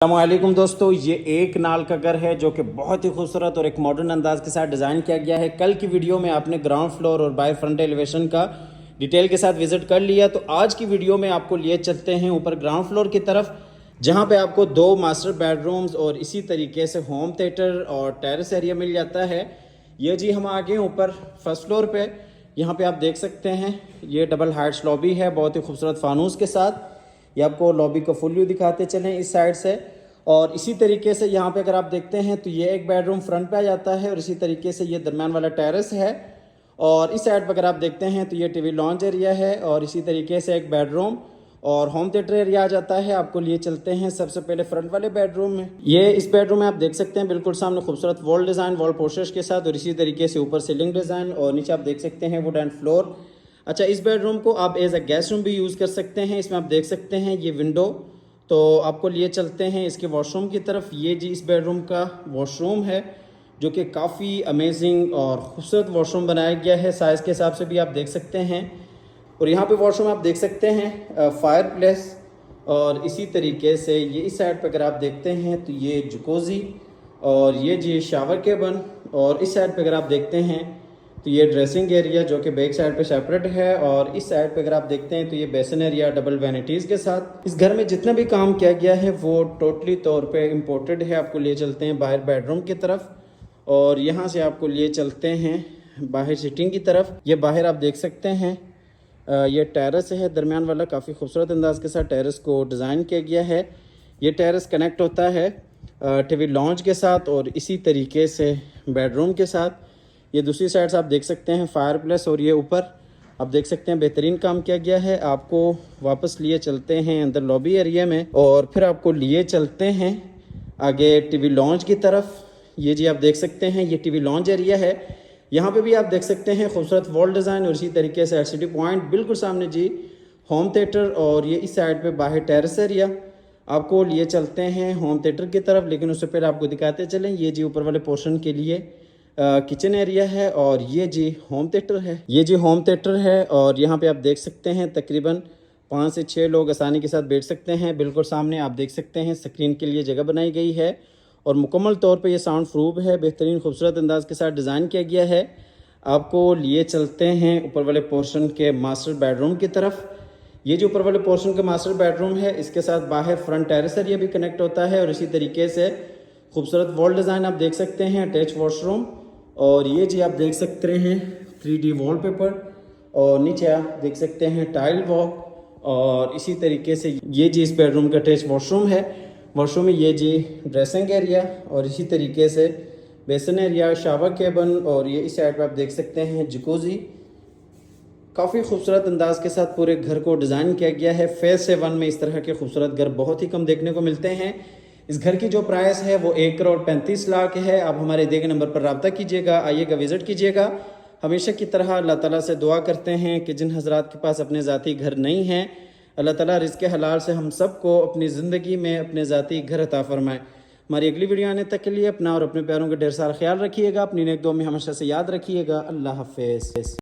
अस्सलामुअलैकुम दोस्तों, ये एक नाल का घर है जो कि बहुत ही खूबसूरत और एक मॉडर्न अंदाज के साथ डिज़ाइन किया गया है। कल की वीडियो में आपने ग्राउंड फ्लोर और बाय फ्रंट एलिवेशन का डिटेल के साथ विजिट कर लिया, तो आज की वीडियो में आपको लिए चलते हैं ऊपर ग्राउंड फ्लोर की तरफ, जहां पे आपको 2 मास्टर बेडरूम्स और इसी तरीके से होम थिएटर और टेरेस एरिया मिल जाता है। ये जी हम आ गए ऊपर फर्स्ट फ्लोर पे। यहाँ पे आप देख सकते हैं ये डबल हाइट्स लॉबी है बहुत ही खूबसूरत फानूस के साथ। ये आपको लॉबी का फुल व्यू दिखाते चलें इस साइड से। और इसी तरीके से यहाँ पे अगर आप देखते हैं तो ये एक बेडरूम फ्रंट पे आ जाता है और इसी तरीके से ये दरम्यान वाला टेरेस है। और इस साइड पर अगर आप देखते हैं तो ये टीवी लॉन्च एरिया है और इसी तरीके से एक बेडरूम और होम थिएटर एरिया आ जाता है। आपको लिए चलते हैं सबसे पहले फ्रंट वाले बेडरूम में। ये इस बेडरूम में आप देख सकते हैं बिल्कुल सामने खूबसूरत वॉल डिज़ाइन, वॉल पोस्टर्स के साथ और इसी तरीके से ऊपर सीलिंग डिज़ाइन और नीचे आप देख सकते हैं वुड एंड फ्लोर। अच्छा, इस बेडरूम को आप एज अ गेस्ट रूम भी यूज़ कर सकते हैं। इसमें आप देख सकते हैं ये विंडो, तो आपको लिए चलते हैं इसके वॉशरूम की तरफ। ये जी इस बेडरूम का वॉशरूम है जो कि काफ़ी अमेजिंग और खूबसूरत वॉशरूम बनाया गया है। साइज़ के हिसाब से भी आप देख सकते हैं। और यहाँ पे वॉशरूम आप देख सकते हैं फायर प्लेस और इसी तरीके से ये इस साइड पे अगर आप देखते हैं तो ये जकूज़ी और ये जी शावर केबन। और इस साइड पे अगर आप देखते हैं तो ये ड्रेसिंग एरिया जो कि बैक साइड पे सेपरेट है और इस साइड पे अगर आप देखते हैं तो ये बेसन एरिया डबल वैनिटीज़ के साथ। इस घर में जितना भी काम किया गया है वो टोटली तौर पे इम्पोर्टेड है। आपको लिए चलते हैं बाहर बेडरूम की तरफ और यहाँ से आपको लिए चलते हैं बाहर सिटिंग की तरफ। ये बाहर आप देख सकते हैं ये टेरेस है दरमियान वाला, काफ़ी खूबसूरत अंदाज के साथ टेरेस को डिज़ाइन किया गया है। ये टेरेस कनेक्ट होता है टीवी लॉन्च के साथ और इसी तरीके से बेडरूम के साथ। ये दूसरी साइड से आप देख सकते हैं फायर प्लेस और ये ऊपर आप देख सकते हैं बेहतरीन काम किया गया है। आपको वापस लिए चलते हैं अंदर लॉबी एरिया में और फिर आपको लिए चलते हैं आगे टीवी लॉन्च की तरफ। ये जी आप देख सकते हैं ये टीवी लॉन्च एरिया है। यहाँ पे भी आप देख सकते हैं खूबसूरत वॉल डिज़ाइन और इसी तरीके से एलसीडी पॉइंट बिल्कुल सामने जी होम थिएटर और ये इस साइड पे बाहर टेरेस एरिया। आपको लिए चलते हैं होम थिएटर की तरफ, लेकिन उससे पहले आपको दिखाते चलें ये जी ऊपर वाले पोर्शन के लिए किचन एरिया है और ये जी होम थिएटर है। ये जी होम थिएटर है और यहाँ पे आप देख सकते हैं तकरीबन 5 से 6 लोग आसानी के साथ बैठ सकते हैं। बिल्कुल सामने आप देख सकते हैं स्क्रीन के लिए जगह बनाई गई है और मुकम्मल तौर पे ये साउंड प्रूफ है, बेहतरीन खूबसूरत अंदाज के साथ डिज़ाइन किया गया है। आपको लिए चलते हैं ऊपर वाले पोर्शन के मास्टर बेडरूम की तरफ। ये जो ऊपर वाले पोर्शन का मास्टर बेडरूम है इसके साथ बाहर फ्रंट टेरेस एरिया भी कनेक्ट होता है और इसी तरीके से खूबसूरत वॉल डिज़ाइन आप देख सकते हैं, अटैच वॉशरूम। और ये जी आप देख सकते हैं 3D वॉलपेपर और नीचे आप देख सकते हैं टाइल वॉक और इसी तरीके से ये जी इस बेडरूम का अटैच वॉशरूम है। वॉशरूम में ये जी ड्रेसिंग एरिया और इसी तरीके से बेसन एरिया, शावर केबन और ये इस साइड पर आप देख सकते हैं जकूज़ी। काफ़ी खूबसूरत अंदाज के साथ पूरे घर को डिज़ाइन किया गया है। फेज़ 7 में इस तरह के खूबसूरत घर बहुत ही कम देखने को मिलते हैं। इस घर की जो प्राइस है वो 1,35,00,000 है। आप हमारे दिए गए नंबर पर रब्ता कीजिएगा, आइएगा, विज़िट कीजिएगा। हमेशा की तरह अल्लाह ताला से दुआ करते हैं कि जिन हज़रात के पास अपने ज़ाती घर नहीं हैं, अल्लाह ताला रिज़्क़ हलाल से हम सबको अपनी ज़िंदगी में अपने ज़ाती घर अता फ़रमाए। हमारी अगली वीडियो आने तक के लिए अपना और अपने प्यारों का ढेर सारा ख्याल रखिएगा। अपनी नेक दुआ में हमेशा से याद रखिएगा। अल्लाह हाफ़िज़।